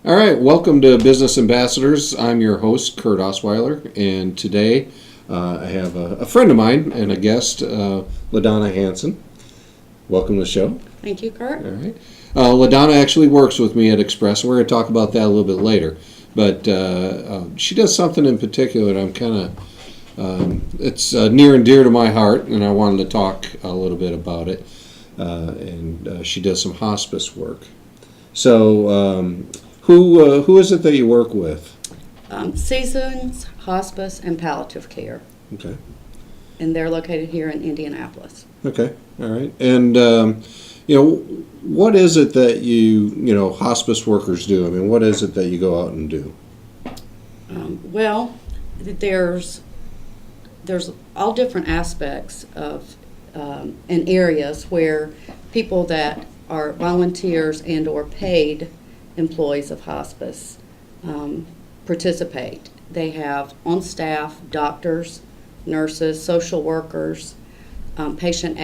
All right, welcome to Business Ambassadors. I'm your host, Curt Osweilleris, and today I have a friend of mine and a guest, LaDonna Hanson. Welcome to the show. Thank you, Curt. All right. LaDonna actually works with me at Express. We're going to talk about that a little bit later, but she does something in particular that I'm kind of, it's near and dear to my heart, and I wanted to talk a little bit about it. She does some hospice work. So, who is it that you work with? Seasons, Hospice, and Palliative Care. Okay. And they're located here in Indianapolis. Okay. All right. And what is it that hospice workers do? I mean, what is it that you go out and do? Well, there's all different aspects of and areas where people that are volunteers and or paid employees of hospice participate. They have on staff doctors, nurses, social workers, patient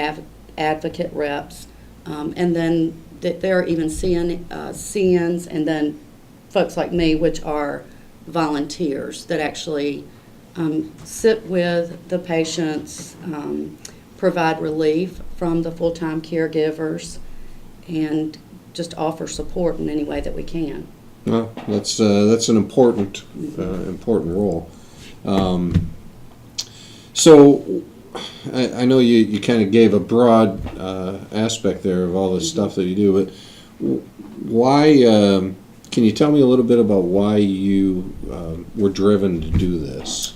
advocate reps, and then there are even CNs, and then folks like me, which are volunteers that actually sit with the patients, provide relief from the full-time caregivers, and just offer support in any way that we can. Well, that's an important role. So I know you kind of gave a broad aspect there of all the stuff that you do, but why? Can you tell me a little bit about why you were driven to do this?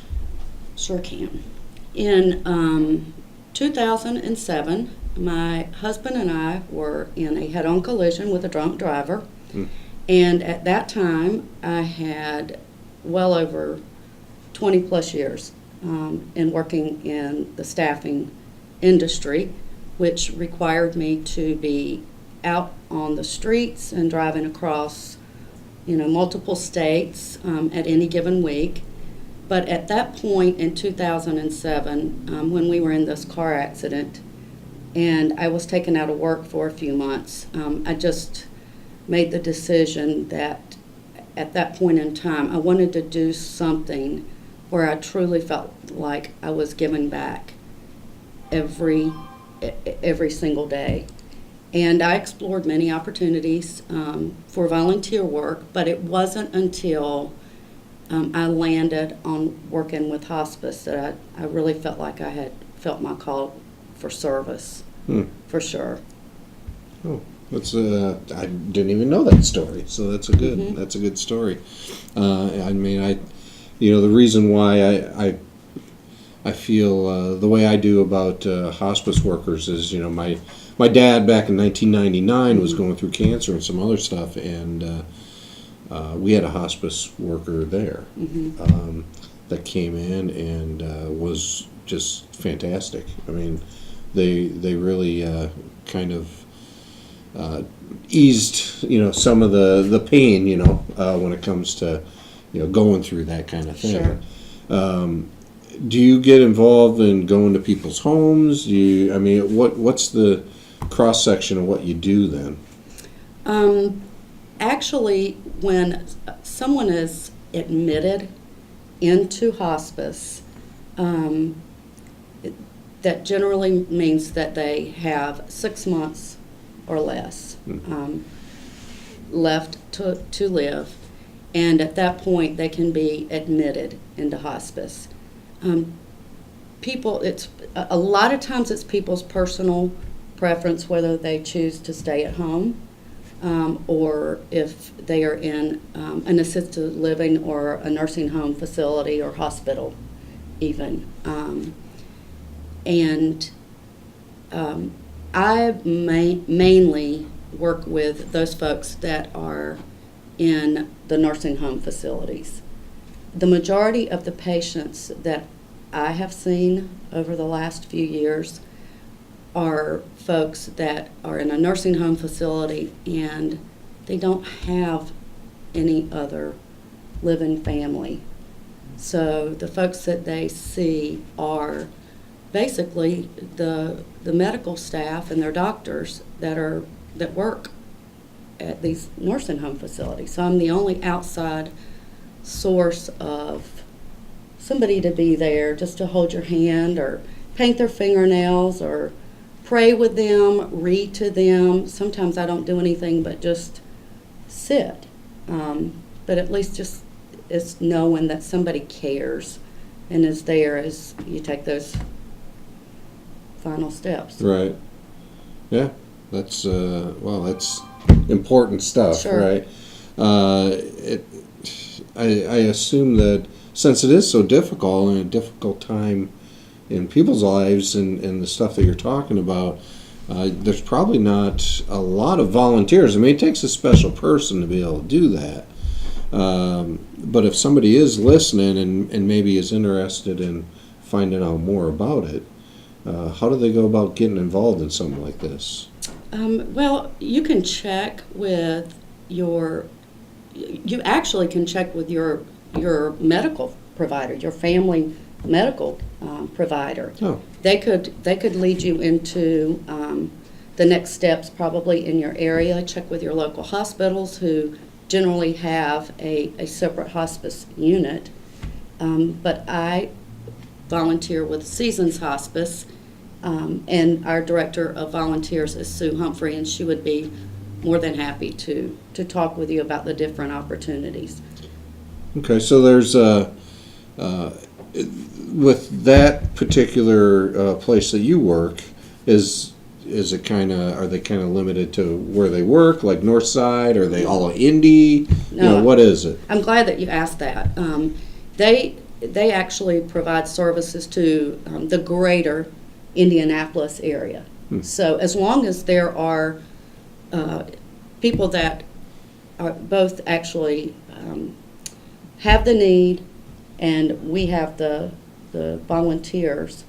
Sure can. In 2007, my husband and I were in a head-on collision with a drunk driver, and at that time I had well over 20 plus years in working in the staffing industry, which required me to be out on the streets and driving across multiple states at any given week. But at that point in 2007, when we were in this car accident and I was taken out of work for a few months, I just made the decision that at that point in time I wanted to do something where I truly felt like I was giving back every single day. And I explored many opportunities for volunteer work, but it wasn't until I landed on working with hospice that I really felt like I had felt my call for service, for sure. Oh, that's I didn't even know that story, so that's a good story. I mean, the reason why I feel the way I do about hospice workers is, my dad back in 1999 was going through cancer and some other stuff, and we had a hospice worker there that came in and was just fantastic. I mean, they really kind of eased some of the pain when it comes to going through that kind of thing. Sure. Do you get involved in going to people's homes? What's the cross section of what you do then? Actually, when someone is admitted into hospice, that generally means that they have 6 months or less left to live, and at that point they can be admitted into hospice. It's a lot of times it's people's personal preference whether they choose to stay at home or if they are in an assisted living or a nursing home facility or hospital even. I mainly work with those folks that are in the nursing home facilities. The majority of the patients that I have seen over the last few years are folks that are in a nursing home facility and they don't have any other living family. So the folks that they see are basically the medical staff and their doctors that work at these nursing home facilities. So I'm the only outside source of somebody to be there just to hold your hand or paint their fingernails or pray with them, read to them. Sometimes I don't do anything but just sit. But at least just it's knowing that somebody cares and is there as you take those final steps. Right. Yeah. That's that's important stuff, Sure. right? I assume that since it is so difficult and a difficult time in people's lives and the stuff that you're talking about, there's probably not a lot of volunteers. I mean, it takes a special person to be able to do that. But if somebody is listening and maybe is interested in finding out more about it, how do they go about getting involved in something like this? Well, you can check with you actually can check with your medical provider, your family medical provider. Oh. They could lead you into the next steps probably in your area. Check with your local hospitals who generally have a separate hospice unit. But I volunteer with Seasons Hospice, and our director of volunteers is Sue Humphrey, and she would be more than happy to talk with you about the different opportunities. Okay, so there's with that particular place that you work, is it kind of, are they kind of limited to where they work, like North Side? Are they all Indy? No. What is it? I'm glad that you asked that. They actually provide services to the greater Indianapolis area. So as long as there are people that are both actually have the need and we have the volunteers,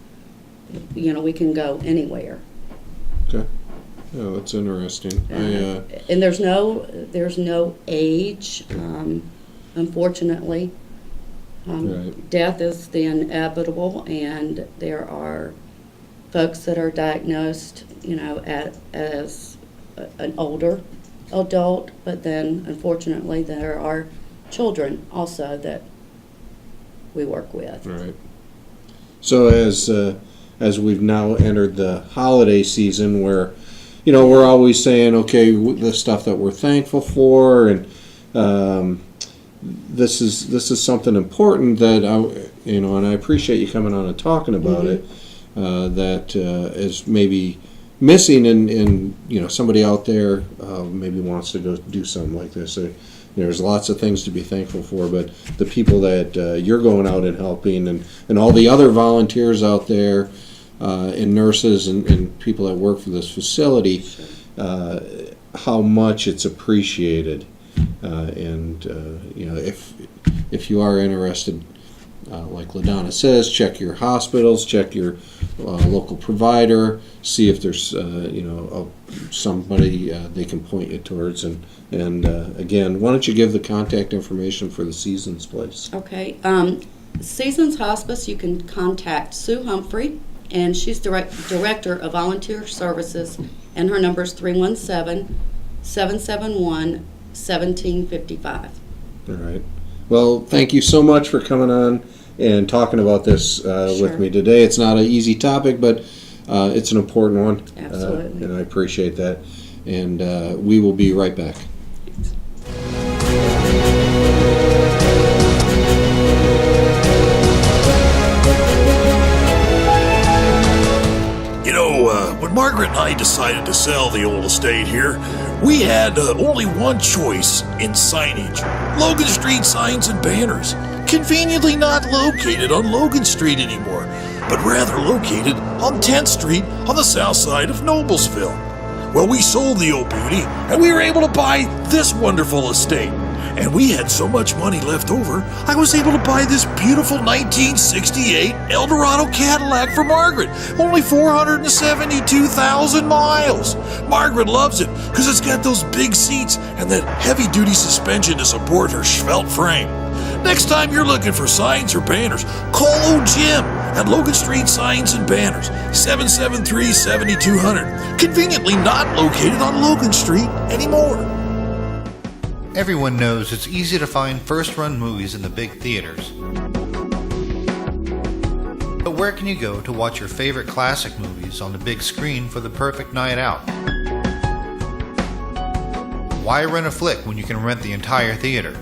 we can go anywhere. Okay. Yeah, that's interesting. And there's no age, unfortunately. Right. Death is the inevitable, and there are folks that are diagnosed, as an older adult, but then unfortunately there are children also that we work with. Right. So as we've now entered the holiday season, where we're always saying, okay, the stuff that we're thankful for, and this is something important that and I appreciate you coming on and talking about it. That is maybe missing, and somebody out there maybe wants to go do something like this. There's lots of things to be thankful for, but the people that you're going out and helping, and all the other volunteers out there, and nurses and people that work for this facility, how much it's appreciated. If you are interested, like LaDonna says, check your hospitals, check your local provider, see if there's somebody they can point you towards, and again, why don't you give the contact information for the Seasons place? Okay. Seasons Hospice, you can contact Sue Humphrey, and she's director of volunteer services, and her number is 317-771-1755. All right. Well, thank you so much for coming on and talking about this with me today. It's not an easy topic, but it's an important one. Absolutely. And I appreciate that. And we will be right back. When Margaret and I decided to sell the old estate here, we had only one choice in signage: Logan Street signs and banners. Conveniently not located on Logan Street anymore, but rather located on 10th Street on the south side of Noblesville. Well, we sold the old beauty, and we were able to buy this wonderful estate. And we had so much money left over, I was able to buy this beautiful 1968 Eldorado Cadillac for Margaret. Only 472,000 miles. Margaret loves it because it's got those big seats and that heavy-duty suspension to support her svelte frame. Next time you're looking for signs or banners, call old Jim at Logan Street Signs and Banners, 773-7200. Conveniently not located on Logan Street anymore. Everyone knows it's easy to find first-run movies in the big theaters. But where can you go to watch your favorite classic movies on the big screen for the perfect night out? Why rent a flick when you can rent the entire theater?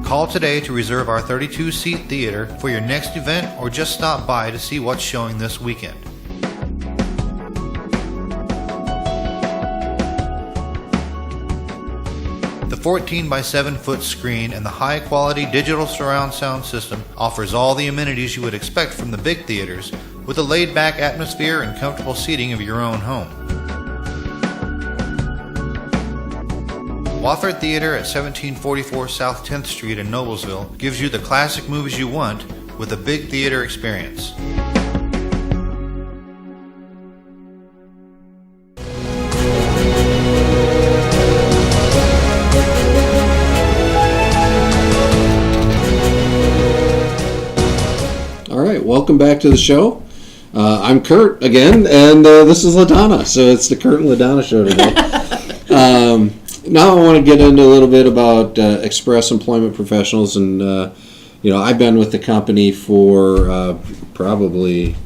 Call today to reserve our 32-seat theater for your next event, or just stop by to see what's showing this weekend. The 14 by 7 foot screen and the high quality digital surround sound system offers all the amenities you would expect from the big theaters, with a laid back atmosphere and comfortable seating of your own home. Wofford Theater at 1744 South 10th Street in Noblesville gives you the classic movies you want with a big theater experience. All right, welcome back to the show. I'm Curt again, and this is LaDonna, so it's the Curt and LaDonna show today. Now I want to get into a little bit about Express Employment Professionals, and I've been with the company for probably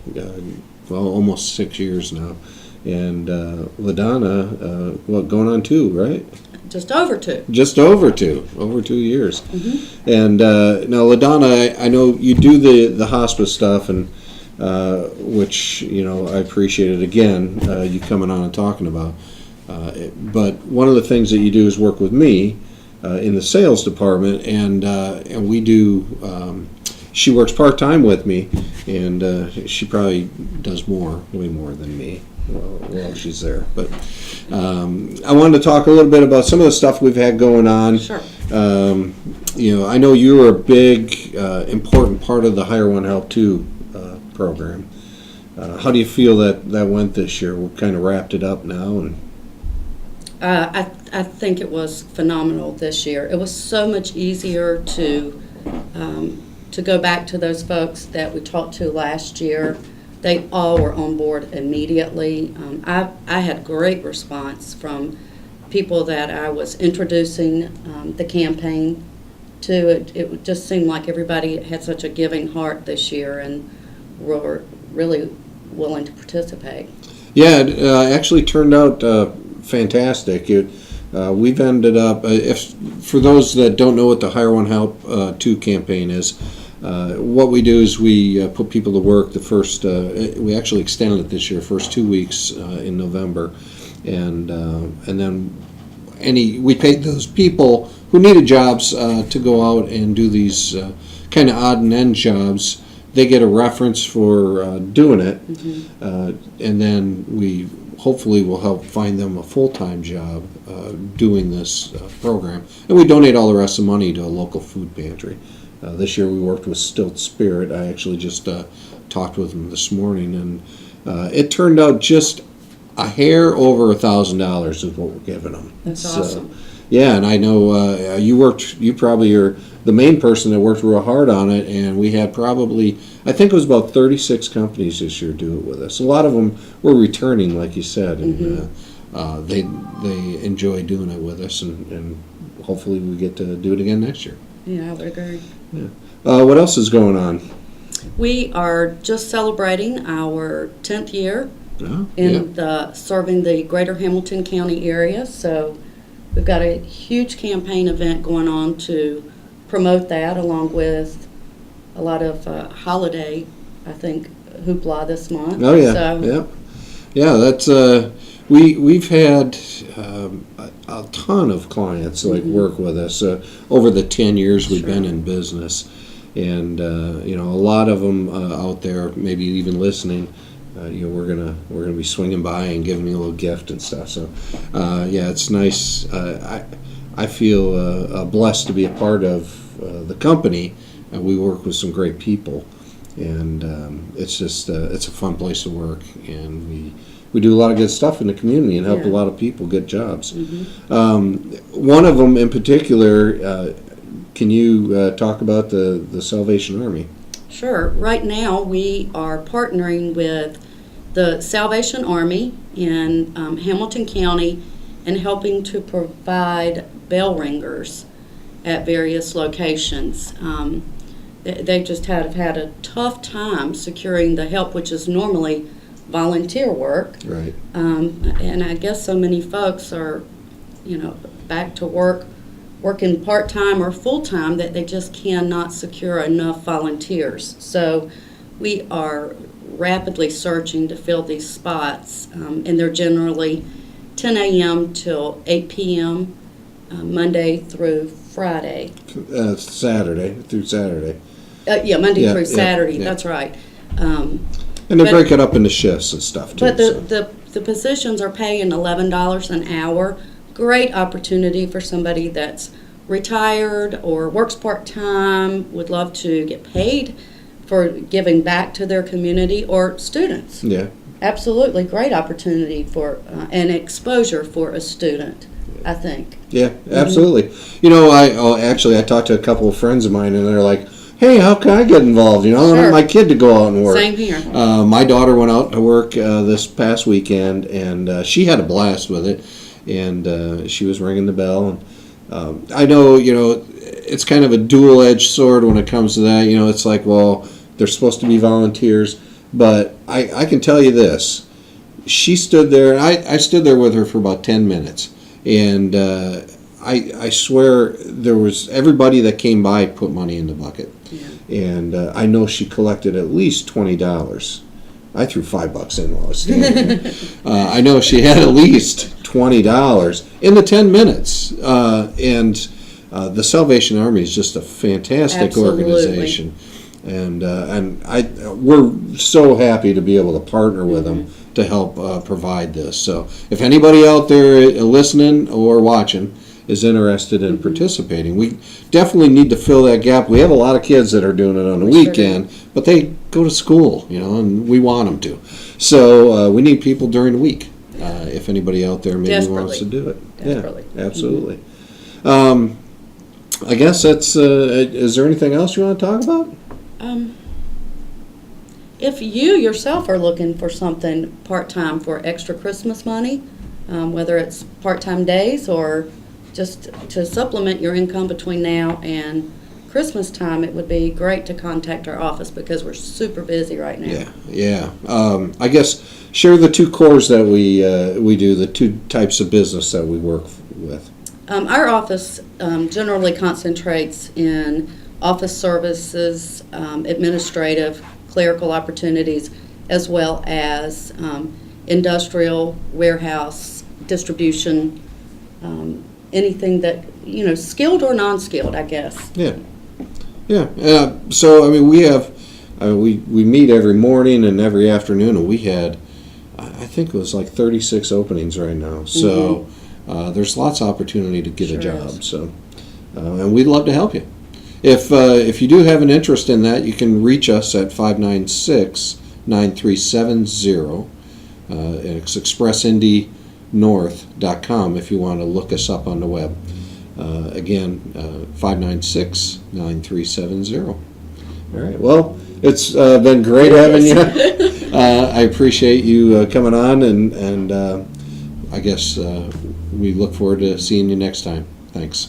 almost 6 years now, and LaDonna, going on 2, right? Just over 2. Just over 2 years. Mm-hmm. And now, LaDonna, I know you do the hospice stuff, and which I appreciate it again. You coming on and talking about. But one of the things that you do is work with me in the sales department, and we do. She works part-time with me, and she probably does way more than me while she's there. But I wanted to talk a little bit about some of the stuff we've had going on. Sure. I know you were a big, important part of the Hire One Help Two program. How do you feel that went this year? We kind of wrapped it up now, and I think it was phenomenal this year. It was so much easier to go back to those folks that we talked to last year. They all were on board immediately. I had great response from people that I was introducing the campaign to. It just seemed like everybody had such a giving heart this year and were really willing to participate. Yeah, it actually turned out fantastic. We've ended up, for those that don't know what the Hire One Help 2 campaign is, what we do is we put people to work the first, we actually extended it this year, first 2 weeks in November, and then we paid those people who needed jobs to go out and do these kind of odd and end jobs. They get a reference for doing it, mm-hmm. And then we hopefully will help find them a full-time job doing this program. And we donate all the rest of the money to a local food pantry. This year we worked with Stilt Spirit. I actually just talked with them this morning, and it turned out just a hair over $1,000 is what we're giving them. That's awesome. Yeah, and I know you probably are the main person that worked real hard on it, and we had probably, I think it was about 36 companies this year do it with us. A lot of them were returning, like you said, and mm-hmm. They enjoy doing it with us, and hopefully we get to do it again next year. Yeah, I would agree. Yeah. What else is going on? We are just celebrating our 10th year serving the greater Hamilton County area, so we've got a huge campaign event going on to promote that, along with a lot of holiday, I think, hoopla this month. Oh yeah, so, yeah. That's we've had a ton of clients mm-hmm. work with us over the 10 years we've been in business, and a lot of them out there, maybe even listening. We're gonna be swinging by and giving you a little gift and stuff. So, it's nice. I feel blessed to be a part of the company. We work with some great people, and it's just it's a fun place to work, and we do a lot of good stuff in the community and help a lot of people get jobs. Mm-hmm. One of them in particular, can you talk about the Salvation Army? Sure. Right now we are partnering with the Salvation Army in Hamilton County and helping to provide bell ringers at various locations. They just have had a tough time securing the help, which is normally volunteer work. Right. And I guess so many folks are, back to work, working part-time or full-time, that they just cannot secure enough volunteers. So we are rapidly searching to fill these spots, and they're generally 10 a.m. till 8 p.m. Monday through Friday. Saturday through Saturday. Monday through Yeah, Saturday. yeah. That's right. And they break it up into shifts and stuff too. But the positions are paying $11 an hour. Great opportunity for somebody that's retired or works part-time, would love to get paid for giving back to their community, or students. Yeah. Absolutely great opportunity for an exposure for a student, I think. Yeah, absolutely. I talked to a couple of friends of mine, and they're like, "Hey, how can I get involved? I want Sure. my kid to go out and work." Same here. My daughter went out to work this past weekend, and she had a blast with it. And she was ringing the bell. And I know, it's kind of a dual-edged sword when it comes to that. It's like, well, they're supposed to be volunteers, but I can tell you this: she stood there, and I stood there with her for about 10 minutes, and I swear there was everybody that came by put money in the bucket. Yeah. And I know she collected at least $20. I threw $5 in while I was standing there. I know she had at least $20 in the 10 minutes. And the Salvation Army is just a fantastic Absolutely. Organization. And we're so happy to be able to partner with them to help provide this. So if anybody out there listening or watching is interested in participating, we definitely need to fill that gap. We have a lot of kids that are doing it on the weekend, but they go to school, and we want them to. So we need people during the week. If anybody out there maybe wants to do it. Desperately. Yeah, absolutely. I guess that's, is there anything else you want to talk about? If you yourself are looking for something part-time for extra Christmas money, whether it's part-time days or just to supplement your income between now and Christmas time, it would be great to contact our office because we're super busy right now. Yeah. I guess share the two cores that we do, the two types of business that we work with. Our office generally concentrates in office services, administrative, clerical opportunities, as well as industrial, warehouse, distribution, anything that, skilled or non-skilled, I guess. Yeah. So, we have, we meet every morning and every afternoon, and we had, I think it was like 36 openings right now. So, there's lots of opportunity to get a job. Is. So, and we'd love to help you. If you do have an interest in that, you can reach us at 596-9370. It's expressindynorth.com if you want to look us up on the web. Again, 596-9370. All right. Well, it's been great having you. I appreciate you coming on, and I guess we look forward to seeing you next time. Thanks.